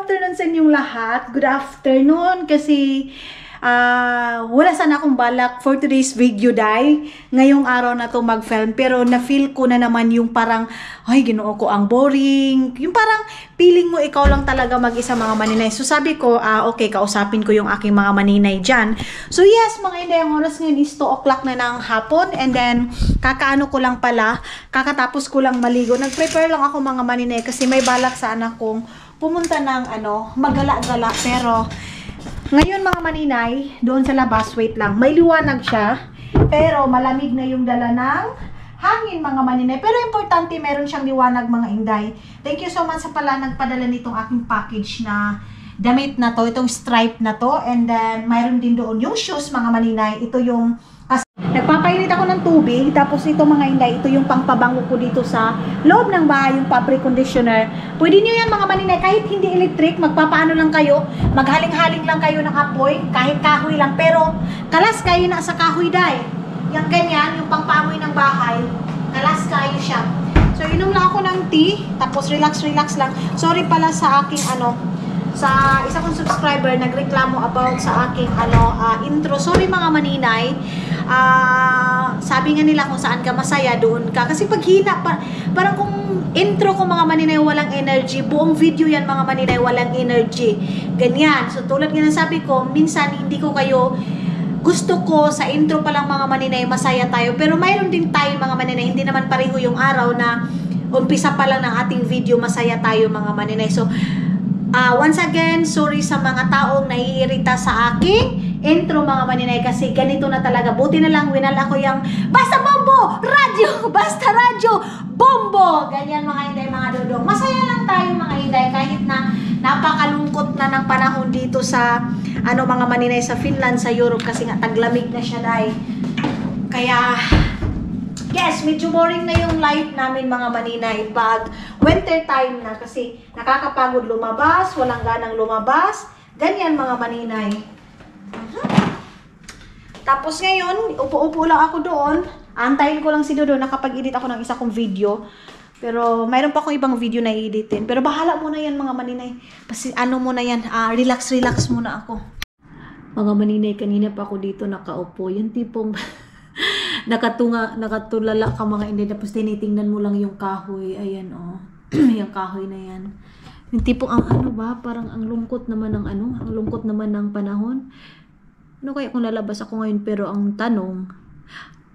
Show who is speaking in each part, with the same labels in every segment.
Speaker 1: afternoon sa inyong lahat. Good afternoon kasi wala sana akong balak for today's video, day. Ngayong araw na to mag-film, pero na-feel ko na naman yung parang, ay, ginoo ko, ang boring. Yung parang feeling mo ikaw lang talaga mag-isa, mga maninay. So sabi ko, okay, kausapin ko yung aking mga maninay dyan. So yes, mga inday, ang oras ngayon is 2 o'clock na ng hapon. And then, kakaano ko lang pala, kakatapos ko lang maligo. Nag-prepare lang ako, mga maninay, kasi may balak sana kong pumunta ng magala-gala. Pero ngayon, mga maninay, doon sa labas, wait lang, may liwanag siya, pero malamig na yung dala ng hangin, mga maninay. Pero importante, meron siyang liwanag, mga inday. Thank you so much sa pala nagpadala nitong aking package na damit na to, itong stripe na to. And then, mayroon din doon yung shoes, mga maninay. Ito yung, kasi nagpapainit ako ng tubig, tapos ito, mga inday, ito yung pangpabango ko dito sa loob ng bahay, yung fabric conditioner. Pwede nyo yan, mga maninay, kahit hindi electric, magpapaano lang kayo, maghaling-haling lang kayo ng apoy, kahit kahoy lang, pero kalas kayo na sa kahoy, day. Yung ganyan, yung pangpaamoy ng bahay, kalas kayo siya. So, inom lang ako ng tea, tapos relax lang. Sorry pala sa aking sa isa kong subscriber nagreklamo about sa aking intro. Sorry, mga maninay. Sabi nga nila kung saan ka masaya, doon ka. Kasi pag hina, parang kung intro ko, mga maninay, walang energy. Buong video yan, mga maninay, walang energy. Ganyan. So tulad nga ng sabi ko, minsan hindi ko kayo, gusto ko sa intro pa lang, mga maninay, masaya tayo. Pero mayroon din tayo, mga maninay, hindi naman pareho yung araw na umpisa pa lang ng ating video, masaya tayo, mga maninay. So once again, sorry sa mga taong naiirita sa aking intro, mga maninay, kasi ganito na talaga. Buti na lang, winal ako yung basta bombo, radyo, basta radyo, bombo. Ganyan, mga inday, mga dodong. Masaya lang tayo, mga inday, kahit na napakalungkot na ng panahon dito sa, mga maninay, sa Finland, sa Europe, kasi nga taglamig na siya, day. Kaya, yes, medyo boring na yung life namin, mga maninay, pag winter time na, kasi nakakapagod lumabas, walang ganang lumabas. Ganyan, mga maninay. Tapos ngayon, upo-upo lang ako doon. Antayin ko lang si Dodo, nakapag-edit ako ng isa kong video. Pero mayroon pa akong ibang video na i-editin. Pero bahala muna yan, mga maninay. Kasi muna yan, relax muna ako. Mga maninay, kanina pa ako dito nakaupo. Yung tipong nakatulala ka, mga inday, tapos tinitingnan mo lang yung kahoy. Ayan, yung kahoy na yan. Yung tipong parang ang lungkot naman ng ang lungkot naman ng panahon. Ano kaya kung lalabas ako ngayon? Pero ang tanong,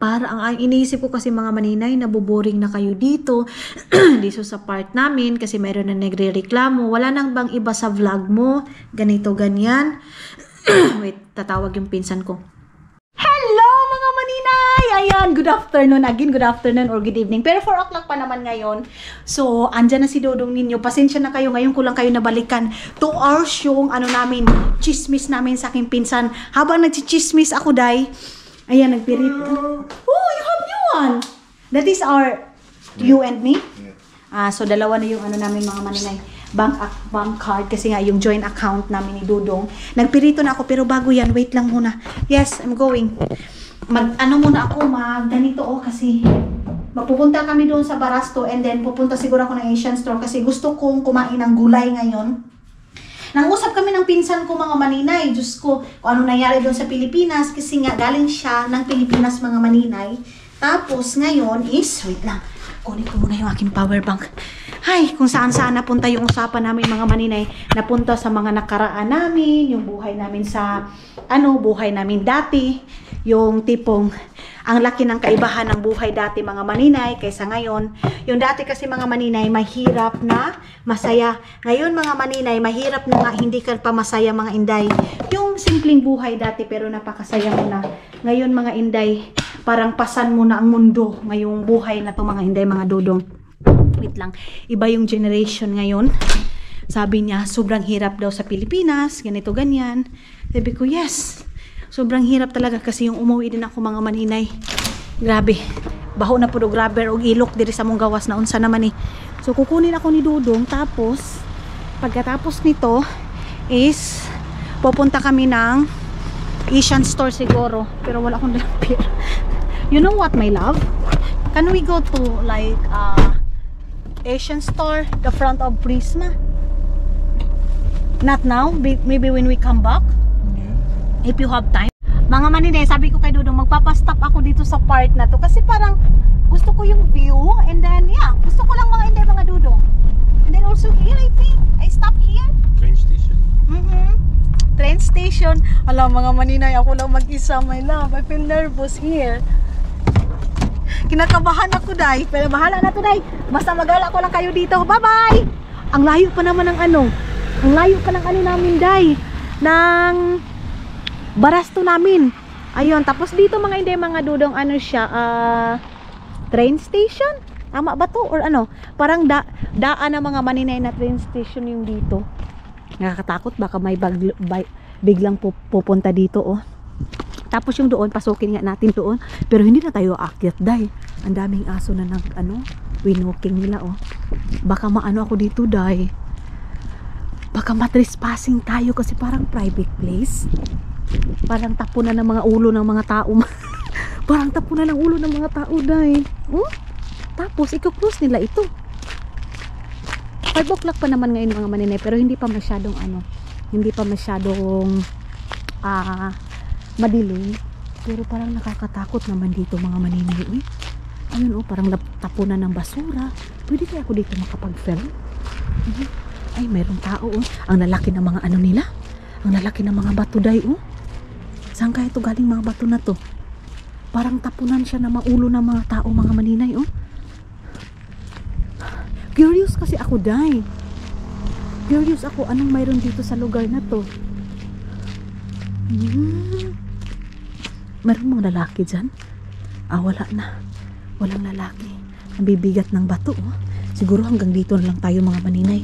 Speaker 1: ang iniisip ko kasi, mga maninay, naboboring na kayo dito dito sa part namin, kasi mayroon na nagre-reklamo, wala nang bang iba sa vlog mo, ganito, ganyan. Wait, tatawag yung pinsan ko. Hello, mga maninay! Ayan, good afternoon again, good afternoon or good evening. Pero 4 o'clock pa naman ngayon. So, andyan na si Dodong ninyo. Pasensya na kayo, ngayon ko lang kayo nabalikan. 2 hours yung namin, chismis namin sa aking pinsan. Habang nagchichismis ako, day, ayan, nagpirit. Oh, you have new one! That is our, you and me? So, dalawa na yung namin, mga maninay. Bank card, kasi nga yung joint account namin ni Dudong. Nagpirito na ako, pero bago yan, wait lang muna. Yes, I'm going. Muna ako, ganito kasi magpupunta kami doon sa Barasto, and then pupunta siguro ako ng Asian store, kasi gusto kong kumain ng gulay ngayon. Nangusap kami ng pinsan ko, mga maninay. Diyos ko, kung ano nangyari doon sa Pilipinas, kasi nga galing siya ng Pilipinas, mga maninay. Tapos ngayon is, wait lang, kunin ko muna yung aking power bank. Ay, kung saan-saan napunta yung usapan namin, mga maninay. Napunta sa mga nakaraan namin, yung buhay namin sa, buhay namin dati. Yung tipong, ang laki ng kaibahan ng buhay dati, mga maninay, kaysa ngayon. Yung dati kasi, mga maninay, mahirap na masaya. Ngayon, mga maninay, mahirap na nga, hindi ka pa masaya, mga inday. Yung simpleng buhay dati, pero napakasaya mo na. Ngayon, mga inday, parang pasan mo na ang mundo ngayong buhay na to, mga inday, mga dudong. Wait lang, iba yung generation ngayon. Sabi niya, sobrang hirap daw sa Pilipinas, ganito, ganyan. Sabi ko, yes, sobrang hirap talaga, kasi yung umuwi din ako, mga maninay. Grabe, baho na po do, grabe, o ilok diri sa mong gawas na unsa naman So, kukunin ako ni Dudong, tapos, pagkatapos nito, is, pupunta kami ng Asian store siguro, pero wala akong dalang pera. You know what, my love? Can we go to, like, Asian store, the front of Prisma? Not now, maybe when we come back. If you have time. Mga maninay, sabi ko kay Dudong, magpapastop ako dito sa part na to kasi parang gusto ko yung view, and then yeah, gusto ko lang mga Dudong. And then also here, I think I stop here.
Speaker 2: Train station.
Speaker 1: Train station. Alam, mga maninay, ako lang mag-isa, my love. I feel nervous here. Kinakabahan ako, Day. Pero bahala na to, Day. Basta magala ko lang kayo dito. Bye-bye! Ang layo pa naman ng ano. Ang layo pa ng ano namin, Day. Ng barasto namin. Ayun, tapos dito mga Dudong, ano siya, train station? Tama ba to? Or ano? Parang daan ng mga maninay na train station yung dito. Nakakatakot, baka may biglang pupunta dito, oh. Tapos yung doon, pasukin nga natin doon. Pero hindi na tayo aakyat, Day. Ang daming aso na winwalking nila, oh. Baka maano ako dito, Day. Baka matrespassing tayo kasi parang private place. Parang tapunan ng mga ulo ng mga tao. Parang tapunan ng ulo ng mga tao, Day. Oh? Tapos, i-close nila ito. 5 o'clock pa naman ngayon mga maninay, pero hindi pa masyadong madilim. Pero parang nakakatakot naman dito mga maninay, eh. Ayun, oh, parang tapunan ng basura. Pwede kaya ako dito makapag-film? Ay, mayroong tao, oh. Ang lalaki ng mga ano nila. Ang lalaki ng mga bato, Day, oh. Saan kaya ito galing mga bato na to? Parang tapunan siya na maulo ng mga tao mga maninay, oh. Curious kasi ako, Day. Curious ako anong mayroon dito sa lugar na to. Mayroon mga lalaki dyan? Wala na. Walang lalaki. Ang bibigat ng bato, oh. Siguro hanggang dito na lang tayo mga maninay.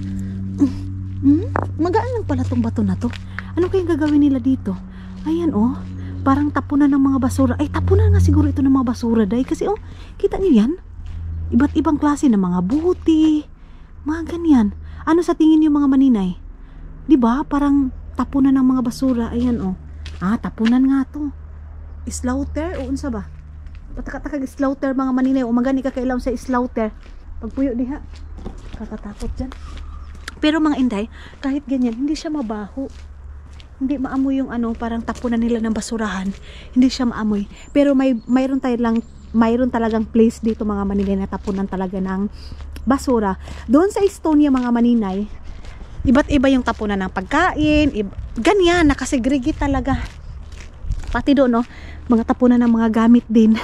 Speaker 1: Magaan lang pala tong bato na to. Ano kayang gagawin nila dito? Ayan, oh. Parang tapunan ng mga basura. Ay, tapunan nga siguro ito ng mga basura, Day. Kasi, oh, kita niyo yan? Iba't ibang klase ng mga buti, mga ganyan. Ano sa tingin niyo mga maninay? 'Di ba? Parang tapunan ng mga basura. Ayan, oh. Tapunan nga to. Slaughter o unsa ba? Patakatag slaughter mga maninay. O magani ka kailaw sa slaughter. Pagpuyo diha. Kakatakot diyan. Pero mga inday, kahit ganyan, hindi siya mabaho. Hindi maamoy yung ano, parang tapunan nila ng basurahan. Hindi siya maamoy. Pero mayroon talagang place dito mga maninay na tapunan talaga ng basura. Doon sa Estonia mga maninay, iba't iba yung tapunan ng pagkain, ganyan, nakasegregate talaga. Pati doon, no, mga tapunan ng mga gamit din.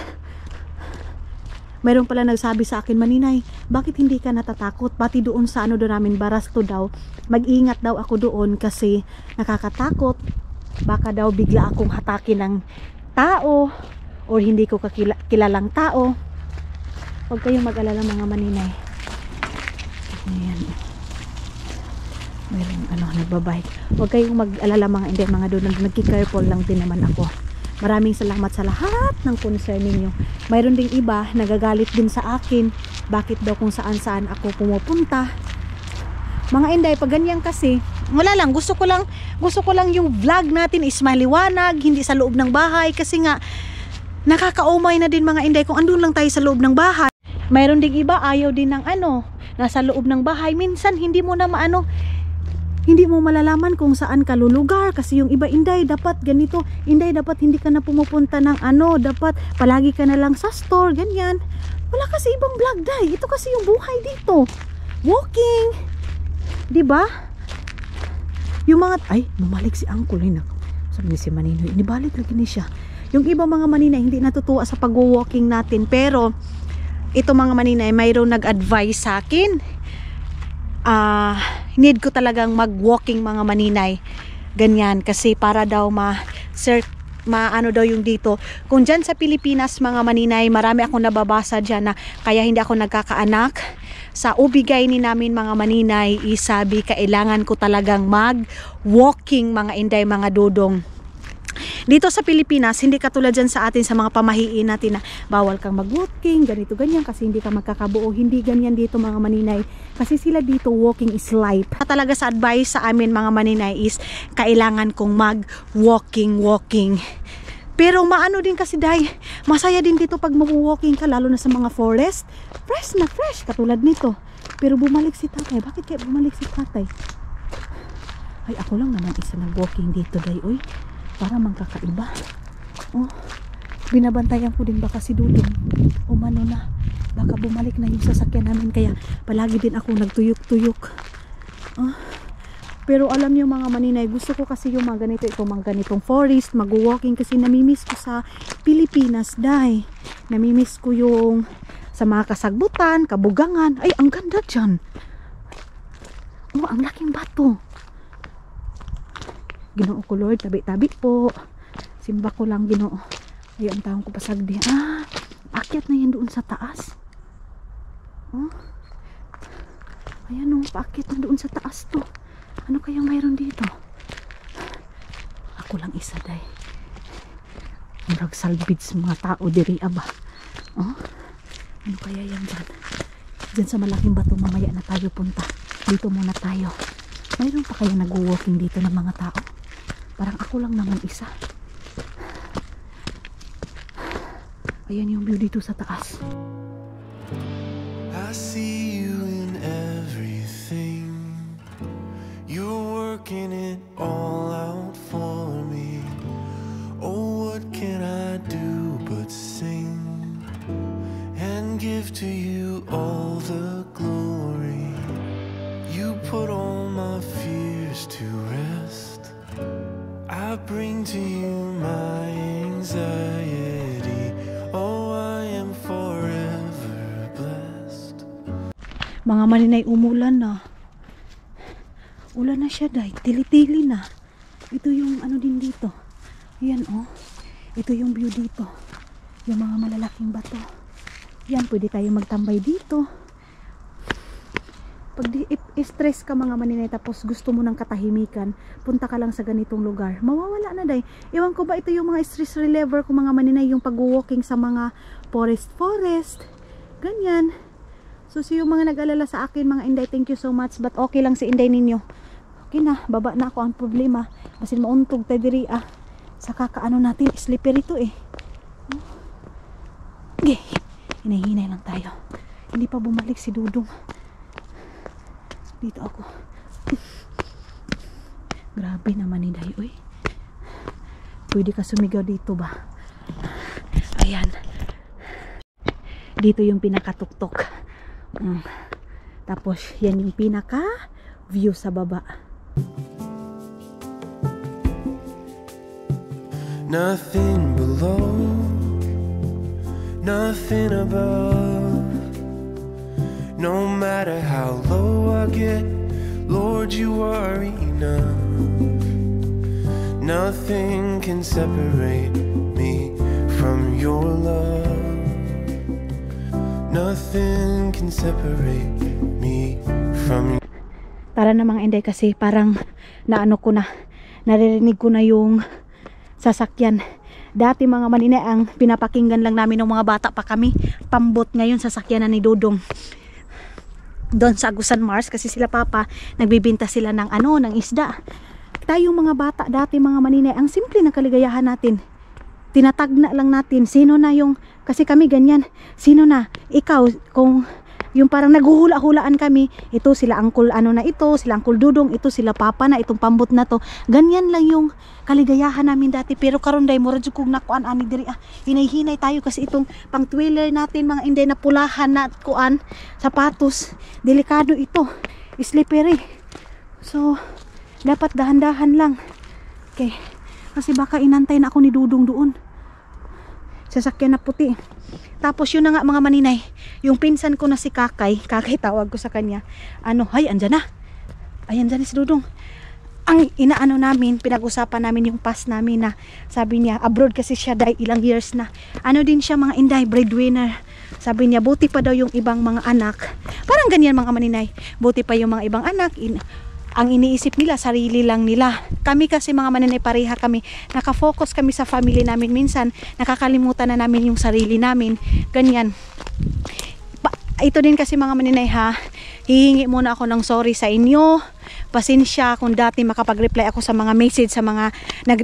Speaker 1: Mayroon pala nagsabi sa akin, maninay, bakit hindi ka natatakot? Pati doon sa ano doon namin, Barasto daw, mag-ingat daw ako doon kasi nakakatakot. Baka daw bigla akong hatakin ng tao or hindi ko kilalang tao. Huwag kayong mag-alala mga maninay. Ayan. Mayroong nagbabike. Huwag kayong mag-alala mga doon. Nagki-careful lang din naman ako. Maraming salamat sa lahat ng concern ninyo. Mayroon ding iba nagagalit din sa akin. Bakit daw kung saan-saan ako pumupunta. Mga inday, pag ganyan kasi, wala lang, gusto ko lang yung vlog natin is maliwanag, hindi sa loob ng bahay kasi nga nakakaumay na din mga inday kung andun lang tayo sa loob ng bahay. Mayroon ding iba ayaw din ng nasa loob ng bahay. Minsan hindi mo malalaman kung saan ka lulugar kasi yung iba inday dapat ganito, inday dapat hindi ka na pumupunta ng dapat palagi ka na lang sa store, ganyan. Wala kasi ibang vlog, Day. Ito kasi yung buhay dito. Walking. 'Di ba? Yung mga bumalik si Uncle sabi ni si Maninoy, inibalik lagi ni siya. Yung iba mga maninay hindi natutuwa sa pag-walking natin, pero ito mga maninay mayroong nag-advise sa akin. Need ko talagang mag-walking mga maninay. Ganyan kasi para daw maano daw yung dito. Kung dyan sa Pilipinas mga maninay, marami akong nababasa dyan na kaya hindi ako nagkakaanak. Sa ubigay ni namin mga maninay, isabi kailangan ko talagang mag-walking mga inday mga dudong. Dito sa Pilipinas, hindi katulad dyan sa atin sa mga pamahiin natin na bawal kang mag-walking, ganito ganyan kasi hindi ka magkakabuo. Hindi ganyan dito mga maninay. Kasi sila dito walking is life. Talaga sa advice sa amin mga maninay is kailangan kong mag-walking. Pero maano din kasi Day, masaya din dito pag mag-walking ka, lalo na sa mga forest. Fresh na fresh, katulad nito. Pero bumalik si tatay. Bakit kaya bumalik si tatay? Ay, ako lang naman isa nag-walking dito, day. Uy, para magkakaiba. Oh, binabantayan ko din baka si Dudong umano na. Baka bumalik na yung sasakyan namin. Kaya palagi din ako nagtuyok-tuyok. Oh. Pero alam niyo mga maninay, gusto ko kasi yung mga ganito, ito mga ganitong forest, mag-walking kasi namimiss ko sa Pilipinas, day. Namimiss ko yung sa mga kasagbutan, kabugangan. Ay, ang ganda dyan. Oh, ang laking bato. Ginoo ko, Lord, tabi-tabi po. Simba ko lang, Ginoo. Ay, ang taong ko pasagdi. Ah, akyat na yan doon sa taas. Oh. Ayan o, paakyat na doon sa taas to. Ano kayang mayroon dito? Ako lang isa, day. Murag salvage mga tao diri aba. Oh? Ano kaya yan dyan? Dyan sa malaking bato, mamaya na tayo punta. Dito muna tayo. Mayroon pa kaya nag-walking dito ng mga tao? Parang ako lang naman isa. Ayan yung view dito sa taas.
Speaker 2: I see you in everything. You're working it all out for me. Oh, what can I do but sing and give to you all the glory? You put all my fears to rest. I bring to you my anxiety. Oh, I am forever blessed.
Speaker 1: Mga maninay, umulan na. Ulan na siya, day. Tili-tili na. Ito yung ano din dito. Ayan, oh. Ito yung view dito. Yung mga malalaking bato. Yan, pwede tayo magtambay dito. Pag stress ka mga maninay, tapos gusto mo ng katahimikan, punta ka lang sa ganitong lugar. Mawawala na, day. Ewan ko ba ito yung mga stress reliever ko mga maninay, yung pag-walking sa mga forest. Ganyan. So, yung mga nag-alala sa akin, mga Inday, thank you so much. But okay lang si Inday ninyo. Okay na, baba na ako. Ang problema, basin mauntog tayo diri sa kakaano natin, slippery to eh. Okay, hinay-hinay lang tayo. Hindi pa bumalik si Dudong. Dito ako. Grabe naman ni Day, uy. Pwede ka sumigaw dito ba? Ayan. Dito yung pinakatuktok. Tapos yan yung pinaka view sa baba.
Speaker 2: Nothing below, nothing above. No matter how low I get, Lord, you are enough. Nothing can separate me from your love. Nothing can separate me from you.
Speaker 1: Tara na mga Inday, kasi parang naririnig ko na yung sasakyan. Dati mga maninay, ang pinapakinggan lang namin ng mga bata pa kami, pambot. Ngayon sasakyan na ni Dudong doon sa Agusan Mars, kasi sila papa nagbibinta sila ng ng isda. Tayong mga bata dati mga maninay, ang simple ng kaligayahan natin, tinatagna lang natin sino na yung, kasi kami ganyan, sino na ikaw, kung yung parang naghuhula-hulaan kami, ito sila uncle na ito, sila uncle Dudong, ito sila papa na itong pambot na to. Ganyan lang yung kaligayahan namin dati. Pero karon day mura jud kog nakuan ani diri hinay-hinay tayo, kasi itong pang twiller natin mga Inday na pulahan na kuan sapatos, delikado ito, slippery. So dapat dahan-dahan lang. Okay, kasi baka inantay na ako ni Dudong doon. Sasakyan na puti. Tapos yun na nga mga maninay, yung pinsan ko na si Kakay tawag ko sa kanya, hay, andyan na. Ayan dyan si Dudong. Ang inaano namin, pinag-usapan namin yung past namin na sabi niya, abroad kasi siya dahil ilang years na. Din siya mga Inday, breadwinner. Sabi niya, buti pa daw yung ibang mga anak. Parang ganyan mga maninay. Buti pa yung mga ibang anak. Ang iniisip nila, sarili lang nila. Kami kasi mga maninay, pareha kami. Nakafocus kami sa family namin. Minsan, nakakalimutan na namin yung sarili namin. Ganyan. Ito din kasi mga maninay hihingi muna ako ng sorry sa inyo. Pasensya kung dati makapag-reply ako sa mga message, sa mga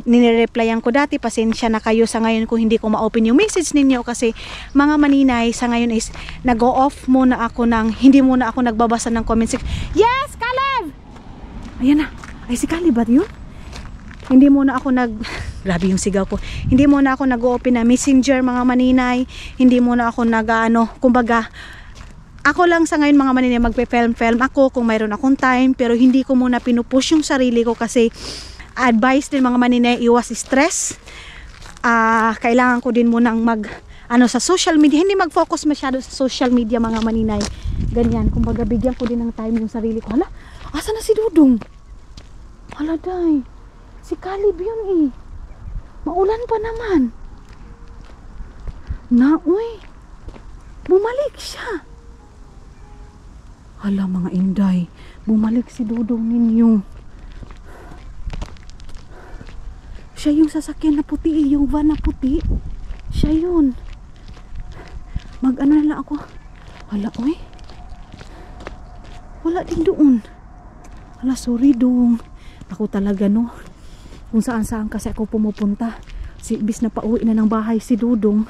Speaker 1: nire-replyan ko dati. Pasensya na kayo sa ngayon kung hindi ko ma-open yung message ninyo, kasi mga maninay, sa ngayon is nag-go off muna ako hindi muna ako nagbabasa ng comments. Yes, Caleb! Ayan na. Ay, si Caleb ba yun? Hindi muna ako grabe yung sigaw ko. Hindi muna ako nag-open na messenger mga maninay. Hindi muna ako kumbaga, ako lang sa ngayon mga maninay magpe-film ako kung mayroon akong time. Pero hindi ko muna pinupush yung sarili ko kasi advice din mga maninay, iwas stress. Kailangan ko din munang sa social media. Hindi mag-focus masyado sa social media mga maninay. Ganyan, kumbaga bigyan ko din ng time yung sarili ko. Hala, asa na si Dudong? Hala, day. Si Caleb yun eh. Maulan pa naman. Uy. Bumalik siya. Hala mga inday. Bumalik si Dudong ninyo. Siya yung sasakyan na puti eh. Yung van na puti. Siya yun. Mag-ano na lang ako. Hala, uy. Wala din doon. Hala, sorry Dong. Ako talaga no. Kung saan-saan kasi ako pumupunta. Bis na pauwi na ng bahay si Dudong.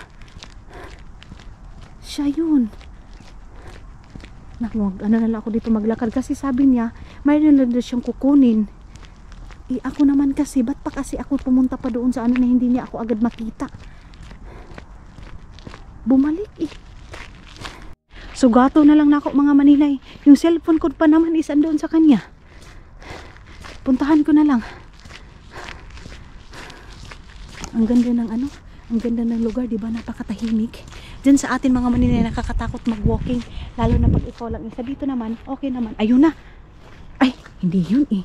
Speaker 1: Siya yun. Ano na lang ako dito maglakad. Kasi sabi niya, mayroon na siyang kukunin. Ako naman kasi, ba't pa kasi ako pumunta pa doon sa na hindi niya ako agad makita. Bumalik eh. Sugato na lang na ako mga maninay. Yung cellphone ko pa naman is andoon sa kanya. Puntahan ko na lang. Ang ganda ng ang ganda ng lugar, di ba? Napakatahimik. Diyan sa atin mga maninay nakakatakot mag-walking, lalo na pag ikaw lang isa. Dito naman, okay naman. Ayun na. Ay, hindi yun eh.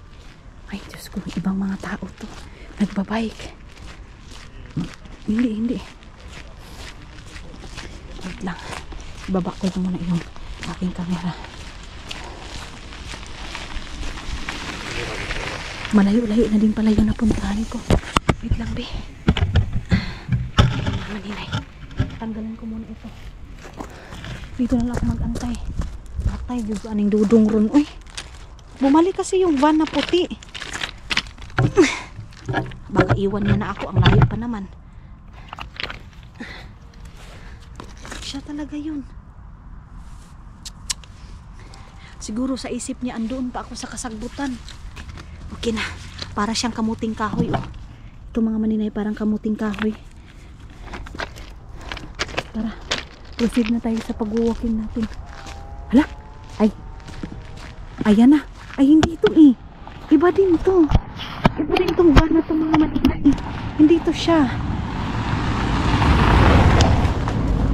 Speaker 1: Ay, Diyos ko, ibang mga tao to. Nagbabike. Hindi. Wait lang. Ibaba ko muna yung aking camera. Malayo-layo na din pala yung napuntahan ko. Wait lang, be. Maninay. Tanggalan ko muna ito. Dito na lang ako mag-antay. Patay, aning Dudong ron. Uy, bumalik kasi yung van na puti. Baka iwan niya na ako. Ang layo pa naman. Siya talaga yun. Siguro sa isip niya andoon pa ako sa kasagbutan. Okay na. Para siyang kamuting kahoy. Oh. Ito mga maninay parang kamuting kahoy. Tara. Proceed na tayo sa pag-walking natin. Hala. Ay. Ayan na. Ay hindi ito eh. Iba din ito. Iba din itong van na ito mga maninay. Hindi ito siya.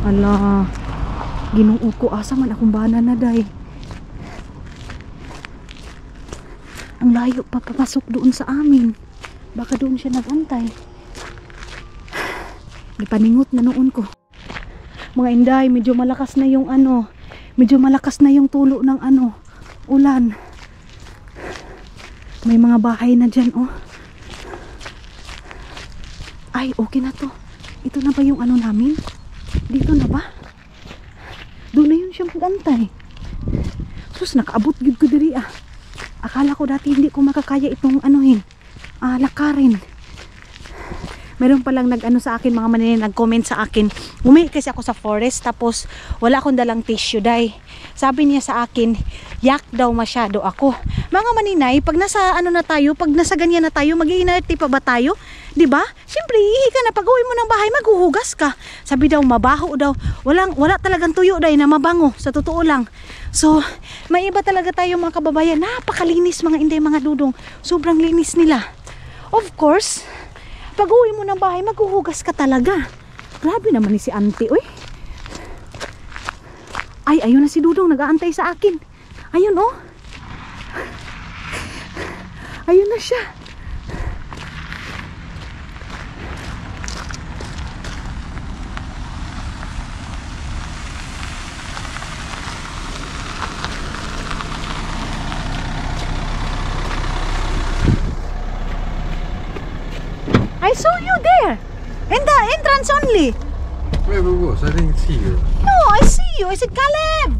Speaker 1: Hala. Ginoo ko. Asa man akong bana na day. Ang layo pa papasok doon sa amin. Baka doon siya nagantay. Ipaningot na noon ko. Mga inday, medyo malakas na yung medyo malakas na yung tulo ng ulan. May mga bahay na dyan, oh. Ay, okay na to. Ito na ba yung namin? Dito na ba? Doon na yun siya magantay. Sus, nakaabot gud ko diri ah. Akala ko dati hindi ko makakaya itong lakarin. Meron palang sa akin mga maninay, nag-comment sa akin. Umi kasi ako sa forest tapos wala akong dalang tissue day. Sabi niya sa akin, yak daw masyado ako. Mga maninay, pag nasa pag nasa ganyan na tayo, mag-iinerte pa ba tayo? 'Di ba? Siyempre, ihi ka na pag-uwi mo ng bahay, maghuhugas ka. Sabi daw mabaho daw. Wala talagang tuyo day na mabango, sa totoo lang. So, may iba talaga tayo mga kababayan. Napakalinis mga inday, mga dudong. Sobrang linis nila. Of course, pag uwi mo ng bahay, maghuhugas ka talaga. Grabe naman ni si auntie, uy. Ay, ayun na si Dudong, nag-aantay sa akin. Ayun, oh. Ayun na siya. I saw you there. In the entrance only.
Speaker 2: Where was? I didn't see you.
Speaker 1: No, I see you. I said, Caleb,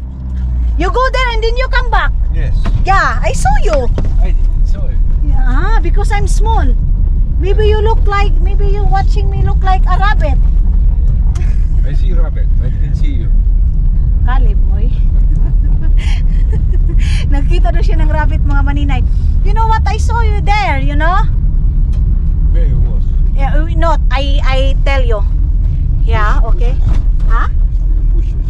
Speaker 1: you go there and then you come back.
Speaker 2: Yes.
Speaker 1: Yeah, I saw you.
Speaker 2: I didn't saw it.
Speaker 1: Yeah, because I'm small. Maybe you watching me look like a rabbit.
Speaker 2: I see rabbit. I didn't see you.
Speaker 1: Caleb, boy. Nagkita daw siya ng rabbit mga maninay. You know what? I saw you there, you know?
Speaker 2: Where you was?
Speaker 1: Yeah, no, I tell you. Yeah, okay. Huh?
Speaker 2: Bushes.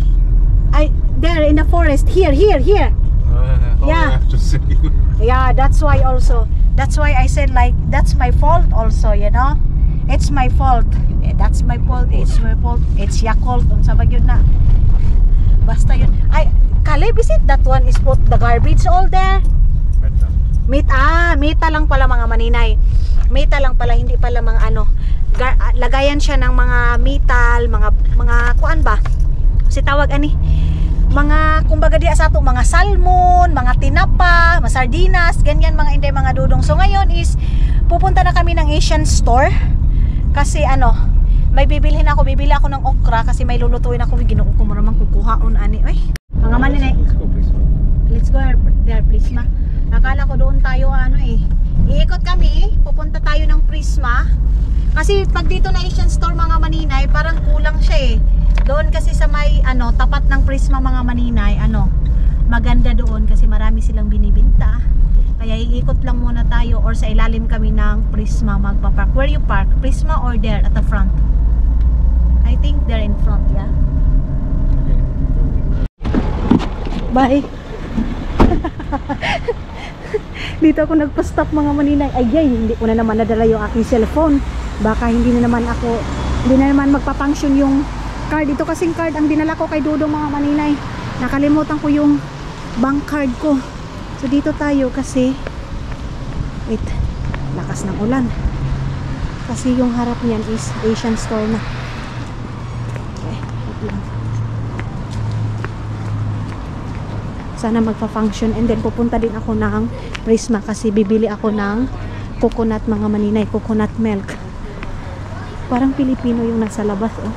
Speaker 1: There in the forest. Here.
Speaker 2: Oh,
Speaker 1: Yeah.
Speaker 2: I have to see you.
Speaker 1: Yeah, that's why I said like that's my fault also, you know? It's my fault. That's my fault. It's my fault. It's Yakult. Unsa ba yun na? Basta yun. Caleb, is it that one is put the garbage all there? Meta lang pala mga maninay. Meta lang pala, hindi pala mga ano. Lagayan siya ng mga metal, mga kuan ba? Si tawag ani? Mga kumbaga diya sa ato, mga salmon, mga tinapa, mga sardinas, ganyan mga inday mga dudong. So ngayon is pupunta na kami ng Asian store kasi ano, bibili ako ng okra kasi may lulutuin ako. Ginoo ko mo naman kukuhaon ani. Ay, mga maninay.
Speaker 2: Let's go, please.
Speaker 1: Let's go there, Prisma. Akala ko doon tayo ano eh. Iikot kami, pupunta tayo ng Prisma. Kasi pag dito na Asian store mga maninay, parang kulang siya eh. Doon kasi sa may ano, tapat ng Prisma mga maninay, ano, maganda doon kasi marami silang binibinta. Kaya iikot lang muna tayo or sa ilalim kami ng Prisma magpa-park. Where you park? Prisma or there at the front? I think they're in front, yeah. Bye. Dito ako nagpa-stop mga maninay. Ay, hindi ko na naman nadala yung aking cellphone. Baka hindi na naman magpa-function yung card. Ito kasing card ang dinala ko kay Dudong mga maninay. Nakalimutan ko yung bank card ko. So dito tayo kasi wait, lakas ng ulan. Kasi yung harap niyan is Asian store na. Okay, wait lang. Sana magpa-function and then pupunta din ako ng Prisma kasi bibili ako ng coconut mga maninay, coconut milk. Parang Pilipino yung nasa labas oh.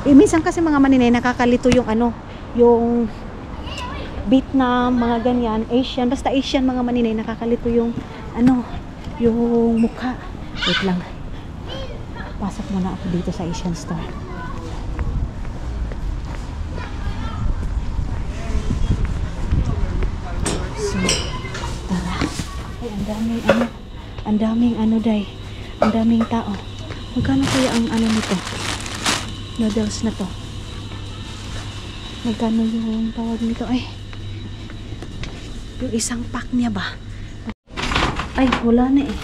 Speaker 1: Minsan kasi mga maninay nakakalito yung ano, yung Vietnam, mga ganyan, Asian, basta Asian mga maninay nakakalito yung ano, yung mukha. Wait lang. Pasok muna ako dito sa Asian store. Ay, ang daming ano day, ang daming tao. Magkano kaya ang ano nito, noodles na to? Magkano yung tawag nito? Ay, yung isang pack niya ba? Ay, wala na eh.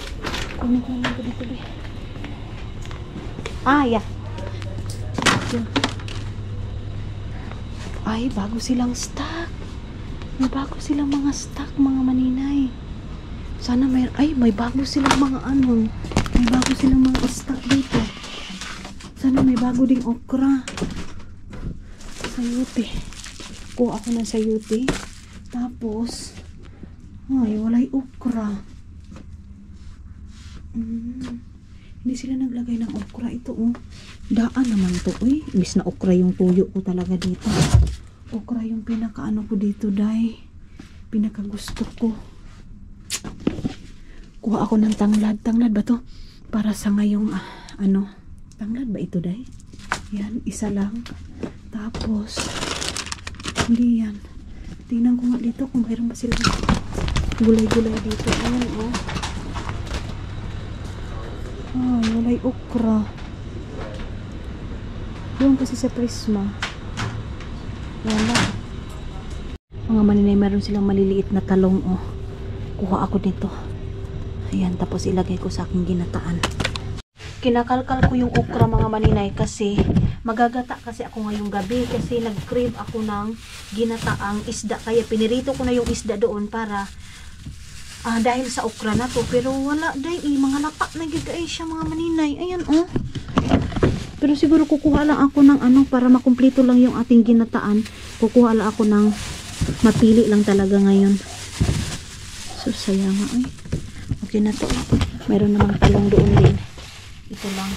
Speaker 1: Kunin ko lang dito ba? Yeah. Ay, bago silang stock. May bago silang mga stock mga maninay. Sana may bago silang mga ano. May bago silang mga stock dito. Sana may bago ding okra. Sayuti. Kuha ako ng sayuti. Tapos, ay, walay okra. Hindi sila naglagay ng okra. Ito oh. Daan naman to. Uy, imbis na okra yung tuyo ko talaga dito. Okra yung pinakaano ko dito, day. Pinakagusto ko. Kuha ako ng tanglad. Tanglad ba to? Para sa ngayong ano. Tanglad ba ito, day? Yan, isa lang. Tapos, hindi yan. Tingnan ko nga dito kung mayroon ba sila gulay-gulay dito. Ayan, oh. Ay, walay okra. Doon kasi sa Prisma. Wala. Mga maninay, meron silang maliliit na talong, oh. Kuha ako dito. Ayan, tapos ilagay ko sa aking ginataan. Kinakalkal ko yung okra mga maninay kasi magagata kasi ako ngayong gabi kasi nag-crave ako ng ginataang isda. Kaya pinirito ko na yung isda doon para dahil sa okra na to. Pero wala dahil mga lapak na gigay siya mga maninay. Ayan oh. Pero siguro kukuha lang ako ng ano para makumpleto lang yung ating ginataan. Kukuha lang ako ng mapili lang talaga ngayon. So sayang nga eh. Okay na to. Mayroon namang talong doon din. Ito lang.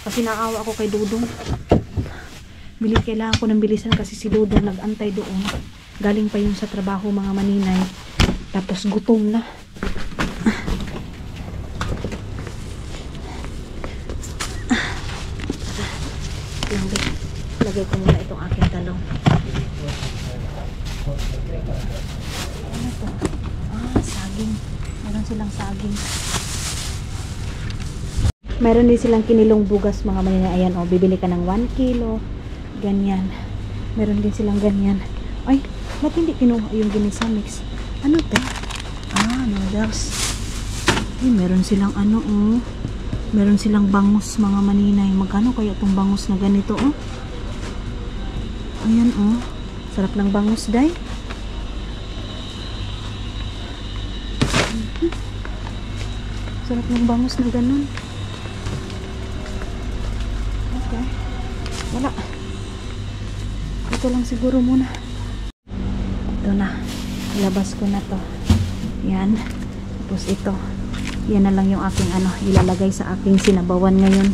Speaker 1: Kasi naawa ako kay Dudong. Kailangan ko ng bilisan kasi si Dudong nag-antay doon. Galing pa yung sa trabaho mga maninay. Tapos gutom na. Lagay ko muna itong aking talong. Ano to? Saging. saging. Meron silang saging. Meron din silang kinilong bugas mga maninay. Ayan o, bibili ka ng 1 kilo. Ganyan. Meron din silang ganyan. Ay, ba't hindi kinuha yung ginisa mix? Ano te? Ah, noodles. Ay, meron silang ano oh. Meron silang bangus mga maninay. Magkano kaya itong bangus na ganito oh? Ayan oh. Sarap ng bangus day. Sarap ng bangus na ganun. Okay. Wala. Ito lang siguro muna. Ito na. Ilabas ko na to. Yan. Tapos ito. Yan na lang yung aking ano. Ilalagay sa aking sinabawan ngayon.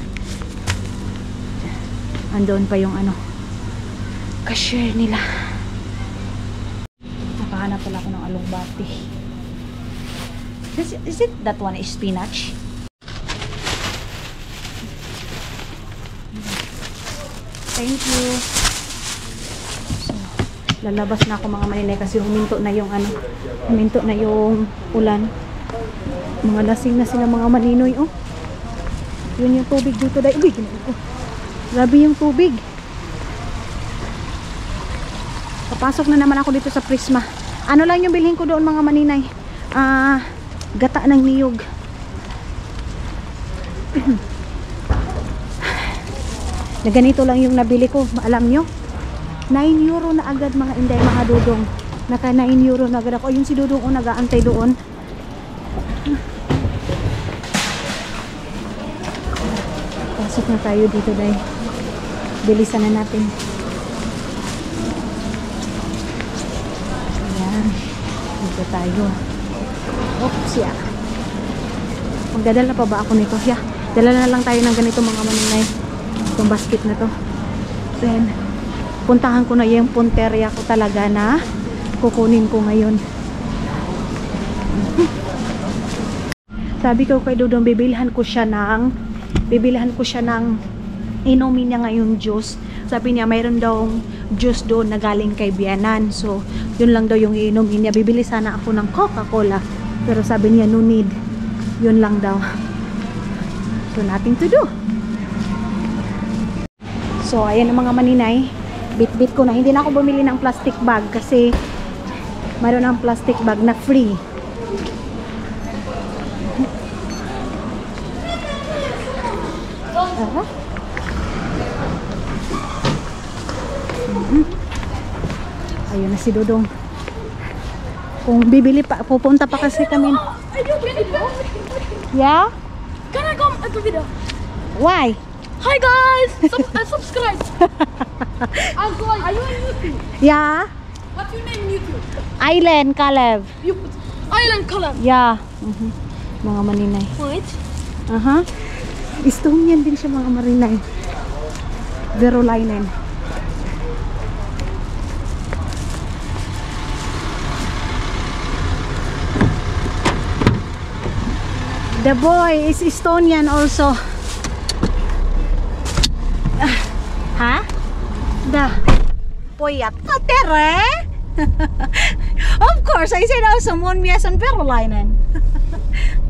Speaker 1: Andoon pa yung ano. Cashier nila. Nakahanap pala ako ng alugbati. Is it that one is spinach? Thank you. So, lalabas na ako mga maninay kasi huminto na yung ano, huminto na yung ulan. Mga lasing na sila mga maninoy oh. Yun yung tubig dito dahil. Uy, ginawa ko. Grabe yung tubig. Papasok na naman ako dito sa Prisma. Ano lang yung bilhin ko doon mga maninay? Gata ng niyog. Na ganito lang yung nabili ko. Alam nyo? 9 euro na agad mga inday mga dudong. Naka 9 euro na agad ako. Yung si dudong o nag-aantay doon. Pasok na tayo dito dahil. Bilisan na natin. Ayan. Dito tayo. Oops, yeah. Magdadala pa ba ako nito? Yeah. Dala na lang tayo ng ganito mga maninay. Itong basket na to. Then, puntahan ko na yung punterya ko talaga na kukunin ko ngayon. Sabi ko kay Dudong, bibilhan ko siya ng inumin niya ngayong juice. Sabi niya mayroon daw juice doon na galing kay Bianan. So, yun lang daw yung inumin niya. Bibili sana ako ng Coca-Cola. Pero sabi niya no need. Yun lang daw. So, nothing to do. So, ayan ang mga maninay. Bit-bit ko na. Hindi na ako bumili ng plastic bag kasi mayroon ng plastic bag na free. Ayun na si Dudong. Kung bibili pa, pupunta pa kasi kami. Yeah?
Speaker 3: Can I come at the video?
Speaker 1: Why?
Speaker 3: Hi guys! Subscribe! I'm going. Are you on YouTube?
Speaker 1: Yeah?
Speaker 3: What's your name on YouTube?
Speaker 1: Island Caleb.
Speaker 3: You put Island Color.
Speaker 1: Yeah. Mga maninay.
Speaker 3: Wait.
Speaker 1: Estonian din siya mga marinay. Verolainen. The boy is Estonian also. Ha? Da. Pojat. Tere? Of course, I said also mun mies on Verolainen.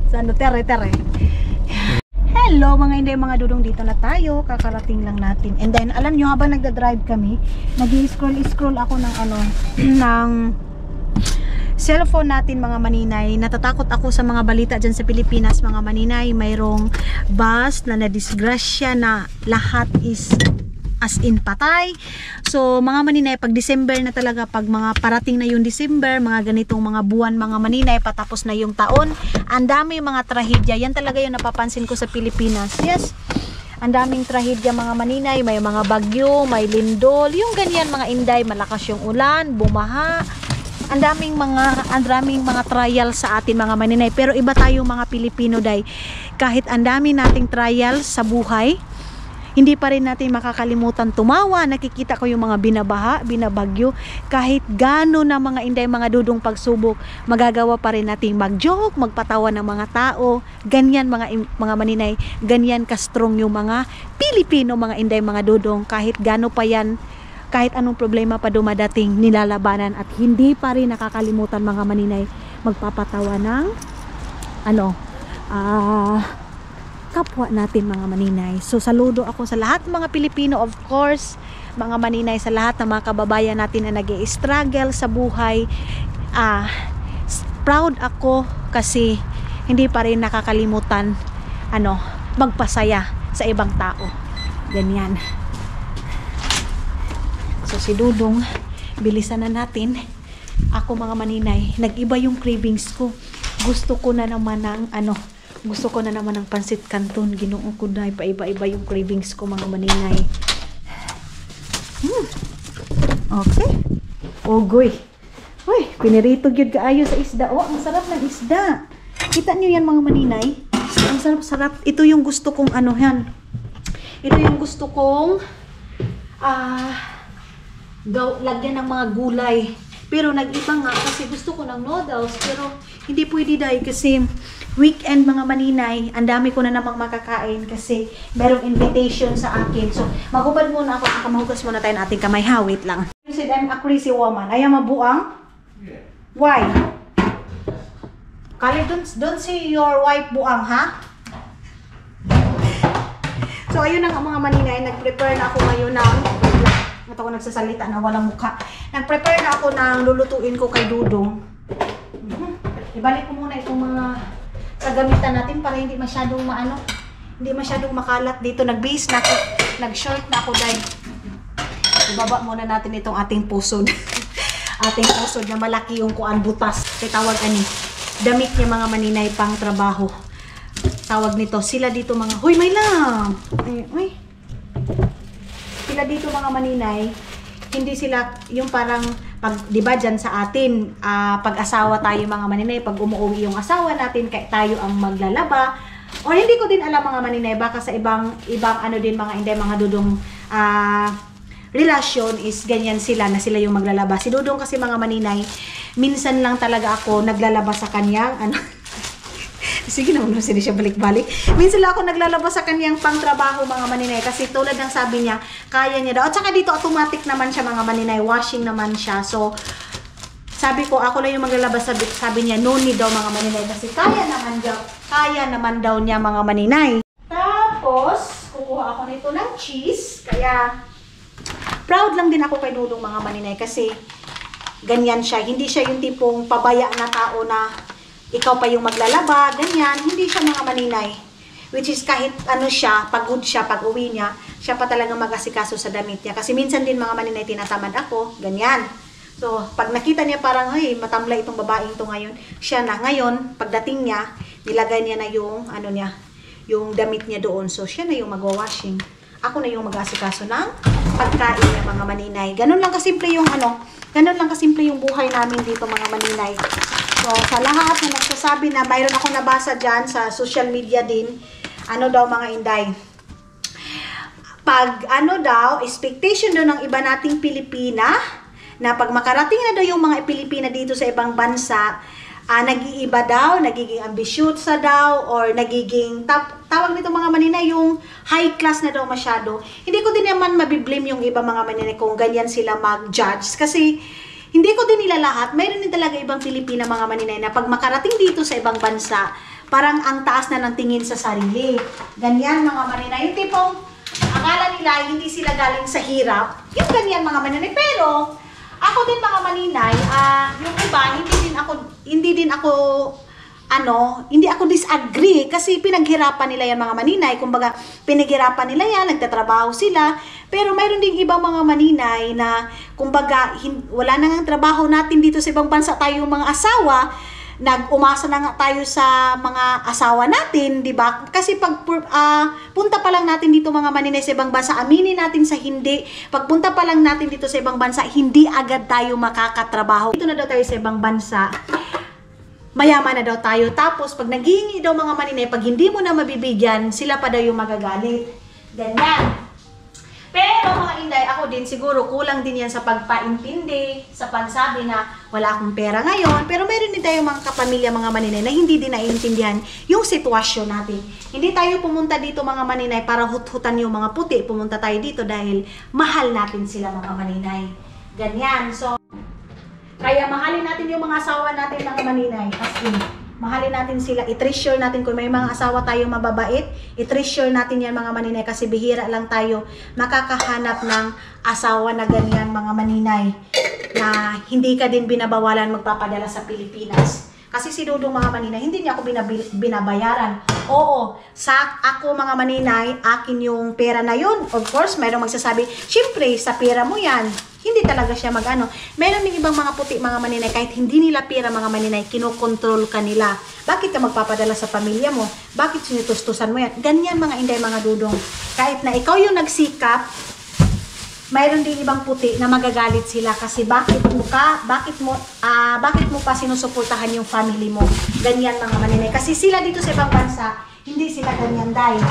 Speaker 1: Sano tere. Hello mga inday, mga dudong, dito na tayo. Kakarating lang natin. And then alam nyo, habang nagda-drive kami, nag-scroll ako ng ng cellphone natin mga maninay. Natatakot ako sa mga balita dyan sa Pilipinas mga maninay. Mayroong bus na nadisgrasya na lahat is as in patay. So mga maninay, pag December na talaga, pag mga parating na yung December, mga ganitong mga buwan mga maninay, patapos na yung taon, ang dami mga trahedya. Yan talaga yung napapansin ko sa Pilipinas. Yes, ang daming trahedya mga maninay. May mga bagyo, may lindol, yung ganyan mga inday, malakas yung ulan, bumaha. Ang daming mga trial sa atin mga maninay. Pero iba tayong mga Pilipino day. Kahit ang dami nating trial sa buhay, hindi pa rin natin makakalimutan tumawa. Nakikita ko yung mga binabaha, binabagyo. Kahit gano na mga inday, mga dudong pagsubok, magagawa pa rin natin mag-joke, magpatawa ng mga tao. Ganyan mga maninay, ganyan ka-strong yung mga Pilipino, mga inday, mga dudong. Kahit gano pa yan, kahit anong problema pa dumadating, nilalabanan at hindi pa rin nakakalimutan mga maninay magpapatawa ng kapwa natin mga maninay. So saludo ako sa lahat ng mga Pilipino, of course, mga maninay, sa lahat ng mga kababayan natin na nag-i-struggle sa buhay. Proud ako kasi hindi pa rin nakakalimutan magpasaya sa ibang tao. Ganyan. So si Dudong, bilisan na natin. Ako mga maninay, nag-iba yung cravings ko. Gusto ko na naman ng pansit canton. Ginoo ko na, iba-iba yung cravings ko mga maninay. Okay. Ogoy. Uy, pinirito gyud kaayo sa isda. Oh, ang sarap ng isda. Kita niyo yan mga maninay? Ang sarap-sarap. Ito yung gusto kong Ito yung gusto kong lagyan ng mga gulay. Pero nag-iba nga kasi gusto ko ng noodles. Pero hindi pwede dahil kasi weekend mga maninay, ang dami ko na namang makakain kasi merong invitation sa akin. So, magubad muna ako. Mahugas muna tayo ng ating kamay. Wait lang. You said I'm a crazy woman. Ayaw mabuang? Yeah. Why? Kali, don't see your wife buang, ha? So, ayun na nga mga maninay. Nag-prepare na ako ngayon ng... Ito ako nagsasalita na walang mukha. Nag-prepare na ako ng lulutuin ko kay Dudong. Ibalik ko muna itong mga kagamitan natin para hindi masyadong hindi masyadong makalat dito. Nag-base na ako, nag-short na ako dahil ibaba muna natin itong ating pusod. Ating pusod na malaki yung kuan butas. Kaya tawag damit niya mga maninay pang trabaho. Tawag nito. Sila dito mga, huy may lang! Uy. Sila dito mga maninay, hindi sila yung parang di ba dyan sa atin, pag-asawa tayo mga maninay, pag umuwi yung asawa natin, tayo ang maglalaba. O hindi ko din alam mga maninay, baka sa ibang din mga Dudong relasyon is ganyan sila, na sila yung maglalaba. Si Dudong kasi mga maninay, minsan lang talaga ako naglalaba sa kanyang sige naman, hindi siya balik-balik. Minsan lang ako naglalabas sa kanyang pangtrabaho mga maninay kasi tulad ng sabi niya, kaya niya daw. At saka dito automatic naman siya mga maninay, washing naman siya. So, sabi ko, ako lang yung maglalabas, sabi niya, no need daw mga maninay kasi kaya naman daw niya mga maninay. Tapos, kukuha ako nito ng cheese. Kaya, proud lang din ako kay Dudong mga maninay kasi ganyan siya. Hindi siya yung tipong pabaya na tao na ikaw pa yung maglalaba, ganyan. Hindi siya mga maninay. Which is kahit siya, pagod siya, pag uwi niya, siya pa talaga mag-asikaso sa damit niya. Kasi minsan din mga maninay, tinatamad ako, ganyan. So, pag nakita niya parang, matamlay itong babaeng to ngayon, siya na. Ngayon, pagdating niya, nilagay niya na yung, yung damit niya doon. So, siya na yung mag-washing. Ako na yung mag-asikaso ng pagkain ng mga maninay. Ganun lang kasimple yung ganun lang kasimple yung buhay namin dito mga maninay. So, sa lahat na nagsasabi na mayroon ako nabasa dyan sa social media din, daw mga inday. Pag expectation daw ng iba nating Pilipina, na pag makarating na daw yung mga Pilipina dito sa ibang bansa, nag-iiba daw, nagiging ambisyosa daw, or nagiging, tawag nito mga maninay, yung high class na daw masyado. Hindi ko din naman mabiblame yung iba mga maninay kung ganyan sila mag-judge. Kasi, hindi ko din nila lahat. Mayroon din talaga ibang Pilipina mga maninay na pag makarating dito sa ibang bansa, parang ang taas na ng tingin sa sarili. Ganyan mga maninay. Yung tipong akala nila hindi sila galing sa hirap. Yung ganyan mga maninay. Pero ako din mga maninay, yung iba hindi ako disagree kasi pinaghirapan nila yan mga maninay. Kumbaga, pinaghirapan nila yan, nagtatrabaho sila. Pero mayroon ding ibang mga maninay na, kumbaga, wala na nga trabaho natin dito sa ibang bansa tayo mga asawa. Nag-umasa na nga tayo sa mga asawa natin, di ba? Kasi pag punta pa lang natin dito mga maninay sa ibang bansa, aminin natin sa hindi. Pagpunta pa lang natin dito sa ibang bansa, hindi agad tayo makakatrabaho. Dito na daw tayo sa ibang bansa, mayaman na daw tayo. Tapos, pag naghihingi daw mga maninay, pag hindi mo na mabibigyan, sila pa daw yung magagalit. Ganyan. Pero mga inday, ako din siguro kulang din yan sa pagpaintindi, sa pagsabi na wala akong pera ngayon. Pero meron din tayong mga kapamilya, mga maninay na hindi din naiintindihan yung sitwasyon natin. Hindi tayo pumunta dito mga maninay para hut-hutan yung mga puti. Pumunta tayo dito dahil mahal natin sila mga maninay. Ganyan. So, kaya mahalin natin natin yung mga asawa natin mga maninay. As in, mahalin natin sila. I-treasure natin kung may mga asawa tayong mababait. I-treasure natin yan mga maninay kasi bihira lang tayo makakahanap ng asawa na ganyan mga maninay. Na hindi ka din binabawalan magpapadala sa Pilipinas. Kasi si Dudong mga maninay, hindi niya ako binabayaran. Oo, sa ako mga maninay, akin yung pera na yun. Of course, mayroong magsasabi, syempre, sa pera mo yan. Hindi talaga siya mag-ano. Meron din ibang mga puti mga maninay, kahit hindi nila pera mga maninay, kinokontrol ka nila. Bakit ka magpapadala sa pamilya mo? Bakit sinutustusan mo yan? Ganyan mga inday, mga Dudong. Kahit na ikaw yung nagsikap, mayroon din ibang puti na magagalit sila kasi bakit mo pa sinusuportahan yung family mo. Ganyan mga maninay. Kasi sila dito sa ibang bansa, hindi sila ganyan dahil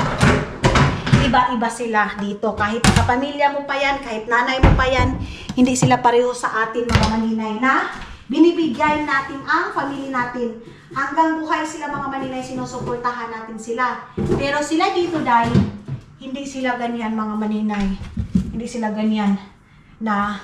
Speaker 1: iba-iba sila dito. Kahit kapamilya mo pa yan, kahit nanay mo pa yan, hindi sila pareho sa atin mga maninay na binibigyan natin ang family natin. Hanggang buhay sila mga maninay, sinusuportahan natin sila. Pero sila dito dahil hindi sila ganyan mga maninay. Hindi sila ganyan na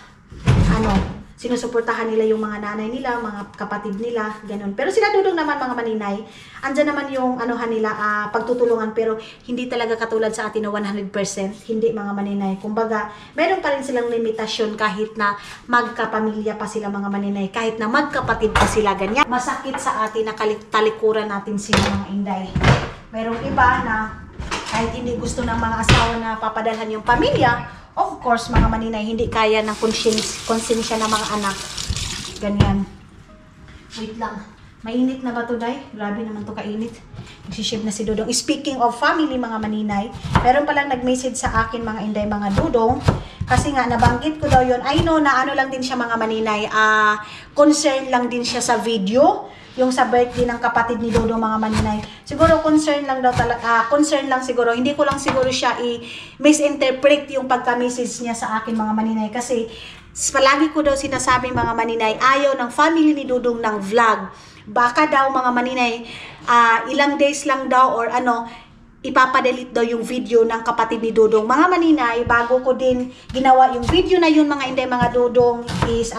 Speaker 1: sinusuportahan nila yung mga nanay nila, mga kapatid nila, ganun. Pero sila Dudong naman mga maninay, andyan naman yung nila, pagtutulungan, pero hindi talaga katulad sa atin na 100%, hindi mga maninay. Kumbaga, meron pa rin silang limitasyon kahit na magkapamilya pa sila mga maninay, kahit na magkapatid pa sila, ganyan. Masakit sa atin na talikuran natin sila mga inday. Merong iba na kahit hindi gusto ng mga asawa na papadalhan yung pamilya, of course, mga maninay, hindi kaya ng konsensya ng mga anak. Ganyan. Wait lang. Mainit na ba ito, Day? Grabe naman ito kainit. Nagsiship na si Dudong. Speaking of family, mga maninay, meron palang nag-message sa akin, mga inday, mga Dudong. Kasi nga, nabanggit ko daw yun. I know na lang din siya, mga maninay. Concern lang din siya sa video. Yung sa birthday ng kapatid ni Dudong, mga maninay. Siguro concern lang daw talaga, concern lang siguro. Hindi ko lang siguro siya i-misinterpret yung pagka-message niya sa akin, mga maninay. Kasi palagi ko daw sinasabi, mga maninay, ayaw ng family ni Dudong ng vlog. Baka daw, mga maninay, ilang days lang daw or ipapadelete daw yung video ng kapatid ni Dudong. Mga maninay, bago ko din ginawa yung video na yun, mga inday, mga Dudong, is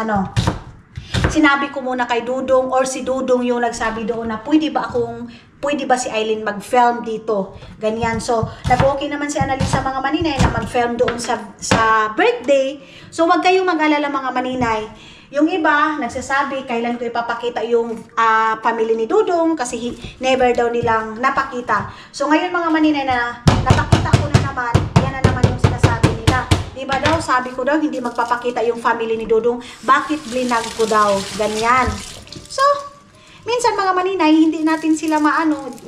Speaker 1: sinabi ko muna kay Dudong or si Dudong yung nagsabi doon na pwede ba si Aileen mag-film dito? Ganyan. So, nag-okay naman si Annalisa mga maninay na mag-film doon sa birthday. So, wag kayong mag-alala mga maninay. Yung iba, nagsasabi, kailan ko ipapakita yung family ni Dudong kasi never daw nilang napakita. So, ngayon mga maninay na napakita ko na naman, yan na naman yung sinasabi nila. Diba daw, sabi ko daw, hindi magpapakita yung family ni Dudong. Bakit blinag ko daw? Ganyan. So, minsan mga maninay, hindi natin sila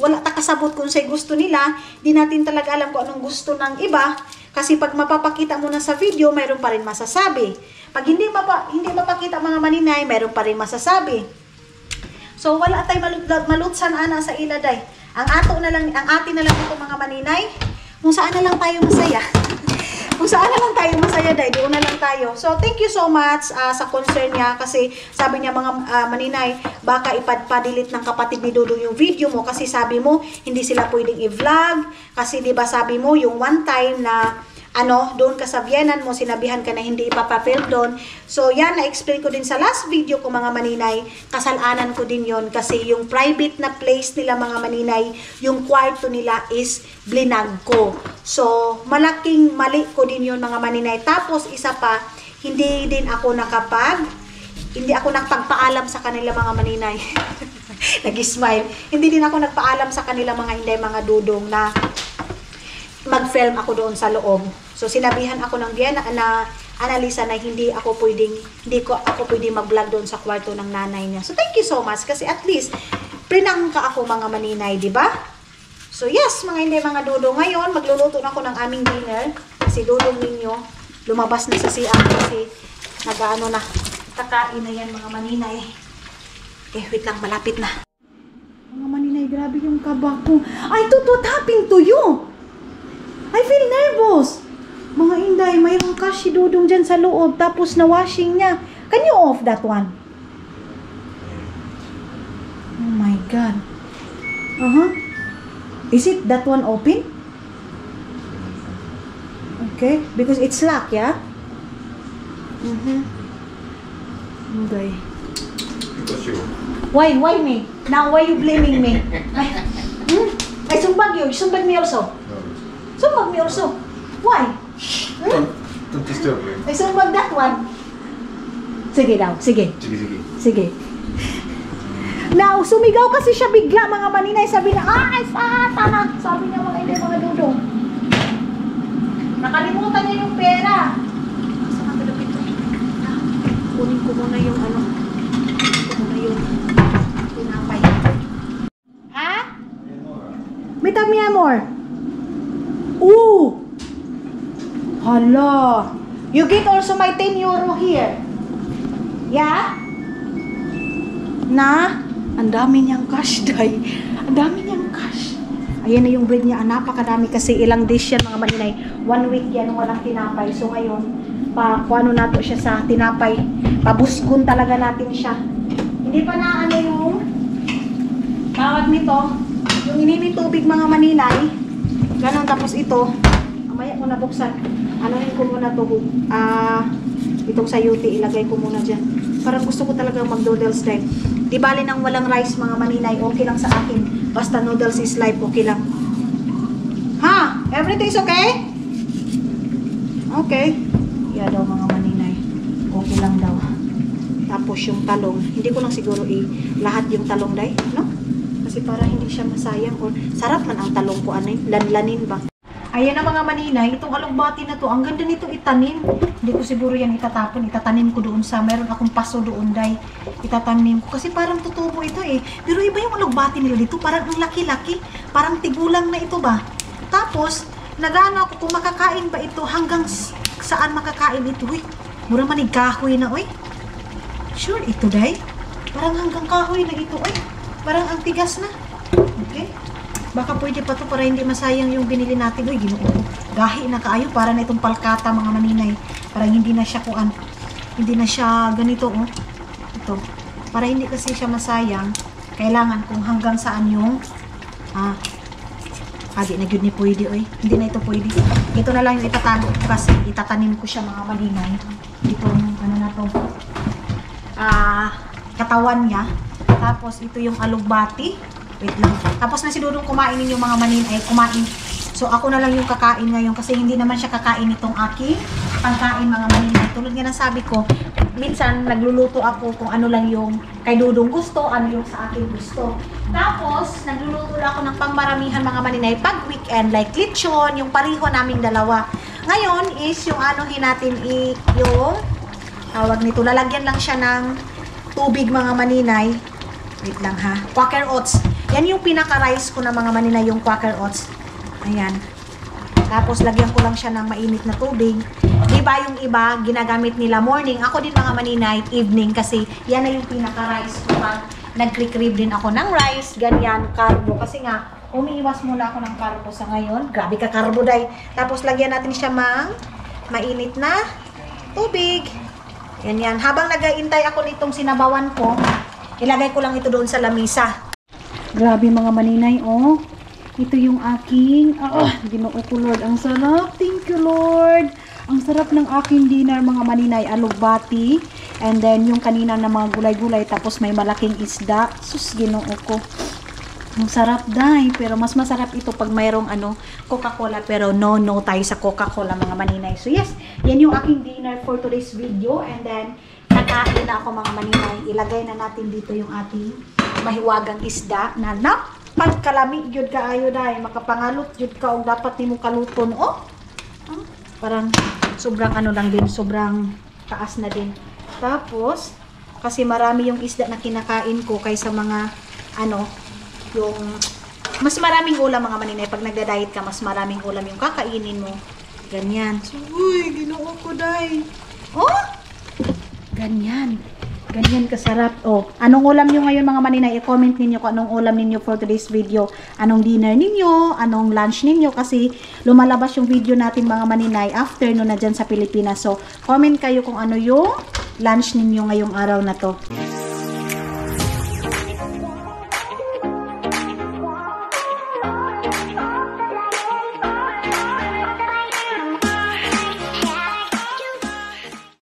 Speaker 1: wala takasabot kung sa'y gusto nila. Hindi natin talaga alam kung anong gusto ng iba. Kasi pag mapapakita mo na sa video, mayroon pa rin masasabi. Pag hindi mapakita mga maninay, mayroon pa rin masasabi. So, wala tayong malutsan sa iladay. Ang atin na lang ito mga maninay, kung saan na lang tayo masaya. Kung saan na lang tayo masaya, Day, doon na lang tayo. So, thank you so much sa concern niya kasi sabi niya mga maninay, baka ipadpadilit ng kapatid ni Dudong yung video mo kasi sabi mo, hindi sila pwedeng i-vlog kasi diba sabi mo, yung one time na doon ka sa Vienna mo, sinabihan ka na hindi ipapapil doon. So, yan, na-explain ko din sa last video ko mga maninay, kasalanan ko din yon kasi yung private na place nila mga maninay, yung kwarto nila is blinag ko. So, malaking mali ko din yun mga maninay. Tapos, isa pa, hindi ako nagpagpaalam sa kanila mga maninay. Nag-smile. Hindi din ako nagpaalam sa kanila mga inday, mga Dudong na mag-film ako doon sa loob. So, sinabihan ako ng Vienna na Annalisa na hindi ako pwedeng mag-vlog doon sa kwarto ng nanay niya. So, thank you so much kasi at least prinangka ako mga maninay, di ba? So, yes, mga hindi, mga Dudong. Ngayon, magluluto na ako ng aming dinner. Si Dudong ninyo, lumabas na sa CR kasi na, kakain na yan mga maninay. Okay, wait lang, malapit na. Mga maninay, grabe yung kaba ko. Ay, what happened to you? I feel nervous. Mga inday, mayroong cash si Dudong dyan sa loob, tapos na-washing niya. Can you off that one? Oh my God. Is it that one open? Okay, because it's locked, yeah? Okay.
Speaker 4: For sure.
Speaker 1: Why me? Now why you blaming me? Ay, sumbag you. Sumbag me also.
Speaker 4: No.
Speaker 1: Sumbag me also. Why?
Speaker 4: Don't disturb me.
Speaker 1: Ay, sumbag that one. Sige daw, sige.
Speaker 4: Sige.
Speaker 1: Sige. Now, sumigaw kasi siya bigla, mga maninay. Sabi na, ay, satan! Sabi niya mga hindi, mga dudong. Nakalimutan niya yung pera. Saan ang malapit ito? Kunin ko muna yung ano. Kunin ko muna yung tinapay. Ha? Mita mi amor. Ooh! Hala! You get also my 10 euro here. Yeah? Na? Ang dami niyang cash, day. Ang dami niyang cash. Ayan na yung bread niya. Napakadami kasi ilang dish yan, mga maninay. 1 week yan, walang tinapay. So ngayon, paano nato siya sa tinapay. Pabusgon talaga natin siya. Hindi pa na ano yung tawag nito. Yung ininit tubig, mga maninay. Ganon, tapos ito. Mamaya ko nabuksan. Anohin ko muna to. Itong sayuti, ilagay ko muna dyan. Parang gusto ko talaga mag-noodles din. Di bali nang walang rice, mga maninay, okay lang sa akin. Basta noodles is life, okay lang. Ha? Everything's okay? Okay. Yeah daw, mga maninay. Okay lang daw. Tapos yung talong, hindi ko lang siguro lahat yung talong day, no? Kasi para hindi siya masayang. Or sarap man ang talong ko, ano, lanlanin ba? Ayan na, mga maninay, itong alugbati na to, ang ganda nito itanim. Hindi ko siguro yan itatapon, itatanim ko doon sa, meron akong paso doon, day. Itatanim ko, kasi parang tutubo ito eh. Pero iba yung alugbati nila dito, parang ang laki-laki, parang tigulang na ito ba. Tapos, nagano ako kung makakain ba ito, hanggang saan makakain ito, uy. Mura manig kahoy na, uy. Sure, ito, day. Parang hanggang kahoy na ito, uy. Parang ang tigas na. Okay. Baka pwede pa to para hindi masayang yung binili natin. Uy, ginoo. Gahi na kaayo para na itong palkata, mga maninay. Parang hindi na siya kuan. Hindi na siya ganito, oh. Ito. Para hindi kasi siya masayang, kailangan kung hanggang saan yung di na yun ni pwede, oy. Hindi na ito pwede. Ito na lang yung itatago ko kasi itatanim ko siya, mga maninay. Ito, ano na to. Katawan niya. Tapos ito yung alugbati. Wait lang. Tapos na si Dudong kumain ninyo, mga maninay, kumain. So ako na lang yung kakain ngayon kasi hindi naman siya kakain itong aking pagkain, mga maninay. Tulad nga ng sabi ko, minsan nagluluto ako kung ano lang yung kay Dudong gusto, ano yung sa akin gusto. Tapos nagluluto ako ng pangmaramihan, mga maninay, pag weekend, like lechon, yung pareho naming dalawa. Ngayon is yung anuhin natin yung tawag nito, lalagyan lang siya ng tubig, mga maninay. Wait lang ha. Quaker oats. Yan yung pinaka-rice ko na, mga maninay, yung Quaker oats. Ayan. Tapos lagyan ko lang siya ng mainit na tubig. Diba yung iba, ginagamit nila morning. Ako din, mga maninay, evening. Kasi yan na yung pinaka-rice ko. Nag-crib din ako ng rice. Ganyan, carbo. Kasi nga, umiiwas muna ako ng carbo sa ngayon. Grabe ka, carbo, day. Tapos lagyan natin siya mainit na tubig. Yan. Habang nag-aintay ako nitong sinabawan ko, ilagay ko lang ito doon sa lamisa. Grabe, mga maninay, oh. Ito yung aking, Ginoo ko, Lord. Ang sarap. Thank you, Lord. Ang sarap ng aking dinner, mga maninay. Alugbati. And then, yung kanina na mga gulay-gulay. Tapos may malaking isda. Sus, Ginoo ko. Ang sarap, day. Pero mas masarap ito pag mayroong Coca-Cola. Pero no tayo sa Coca-Cola, mga maninay. So, yes. Yan yung aking dinner for today's video. And then, nakain na ako, mga maninay. Ilagay na natin dito yung ating mahiwagang isda na pagkalami yun kaayo dahil makapangalot yun ka o dapat nimo kaluton, parang sobrang lang din, sobrang taas na din. Tapos kasi marami yung isda na kinakain ko kaysa mga yung mas maraming ulam, mga maninay. Pag nagda-diet ka, mas maraming ulam yung kakainin mo, ganyan. So, uy, Ginoo ko, day. Ganyan kasarap. Anong ulam nyo ngayon, mga maninay? I-comment ninyo kung anong ulam ninyo for today's video. Anong dinner ninyo, anong lunch ninyo, kasi lumalabas yung video natin, mga maninay, afternoon na dyan sa Pilipinas. So, comment kayo kung ano yung lunch ninyo ngayong araw na to.